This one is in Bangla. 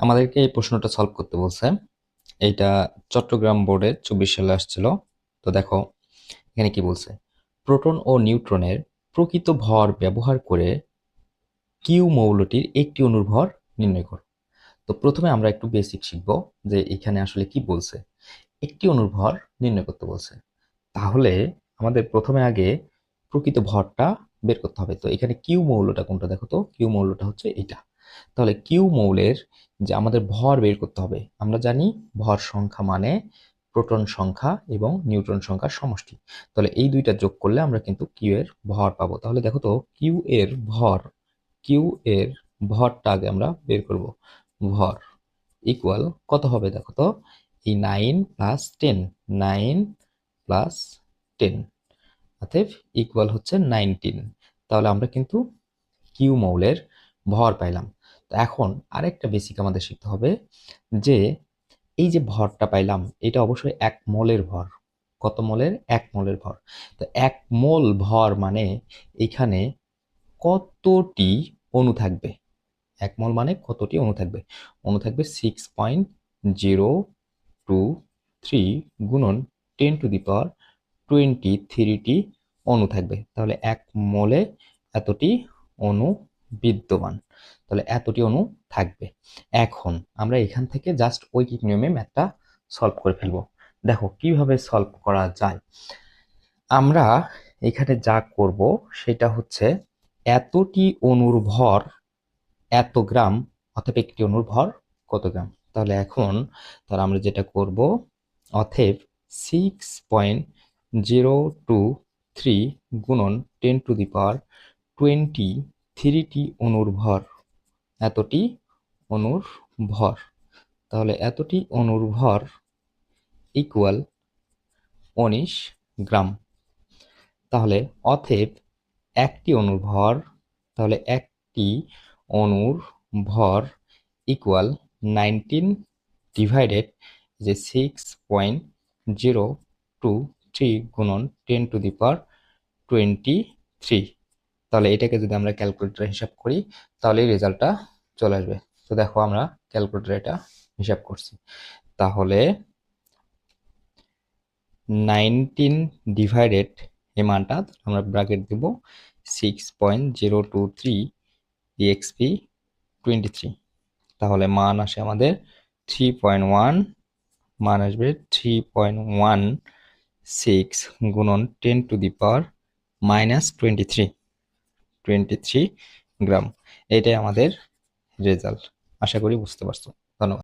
আমাদেরকে এই প্রশ্নটা সলভ করতে বলছে। এইটা চট্টগ্রাম বোর্ডে 24 সালে আসছিল। তো দেখো এখানে কি বলছে, প্রোটন ও নিউট্রনের প্রকৃত ভর ব্যবহার করে কিউ মৌলটির একটি অণুর ভর নির্ণয় করো। তো প্রথমে আমরা একটু বেসিক শিখবো যে এখানে আসলে কি বলছে। একটি অণুর ভর নির্ণয় করতে বলছে, তাহলে আমাদের প্রথমে আগে প্রকৃত ভরটা বের করতে হবে। তো এখানে কিউ মৌলটা কোনটা দেখো তো, কিউ মৌলটা হচ্ছে এটা। তাহলে কিউ মৌলের যে আমাদের ভর বের করতে হবে, আমরা জানি ভর সংখ্যা মানে প্রোটন সংখ্যা এবং নিউট্রন সংখ্যার সমষ্টি। তাহলে এই দুইটা যোগ করলে আমরা কিন্তু কিউ এর ভর পাবো। তাহলে দেখো তো কিউ এর ভর, কিউ এর ভরটা আগে আমরা বের করব। ভর ইকুয়াল কত হবে দেখো তো, এই 9 + 10, 9 + 10 অতএব ইকুয়াল হচ্ছে 19। তাহলে আমরা কিন্তু কিউ মৌলের ভর পাইলাম। তো এখন আরেকটা বেসিক আমাদের শিখতে হবে যে এই যে ভরটা পাইলাম এটা অবশ্যই 1 মোলের ভর। কত মোলের? 1 মোলের ভর। তো 1 মোল ভর মানে এখানে কতটি অণু থাকবে? 1 মোল মানে কতটি অণু থাকবে? অণু থাকবে 6.023 গুণন 10⁻23টি অণু থাকবে। তাহলে 1 মোলে এতটি অণু বিদ্যমান, তাহলে এতটি অণু থাকবে। এখন আমরা এখান থেকে জাস্ট ঐকিক নিয়মে ম্যাথটা সলভ করে ফেলবো। দেখো কিভাবে সলভ করা যায়। আমরা এখানে যা করব সেটা হচ্ছে এতটি অণুর ভর এত গ্রাম, অতএব একটি অণুর ভর কত গ্রাম। তাহলে আমরা যেটা করব, অতএব 6.023 গুণন 10⁻23টি অণুর ভর, এতটি অণুর ভর। তাহলে এতটি অণুর ভর ইকুয়াল 19 গ্রাম। তাহলে অতএব একটি অণুর ভর, তাহলে একটি অণুর ভর ইকুয়াল 19 ডিভাইডেড যে 6.023 গুণন 10⁻23। তাহলে এটাকে যদি আমরা ক্যালকুলেটরে হিসাব করি তাহলে রেজাল্টটা চলে আসবে। তো দেখো আমরা ক্যালকুলেটরে এটা হিসাব করছি। তাহলে 19 ডিভাইডেড এই মানটা আমরা ব্র্যাকেট দেব 6.023 exp 23। তাহলে মান আসে আমাদের 3.1, মান আসবে 3.16 গুণন 10⁻23 গ্রাম। এটাই আমাদের রেজাল্ট। আশা করি বুঝতে পারছো। ধন্যবাদ।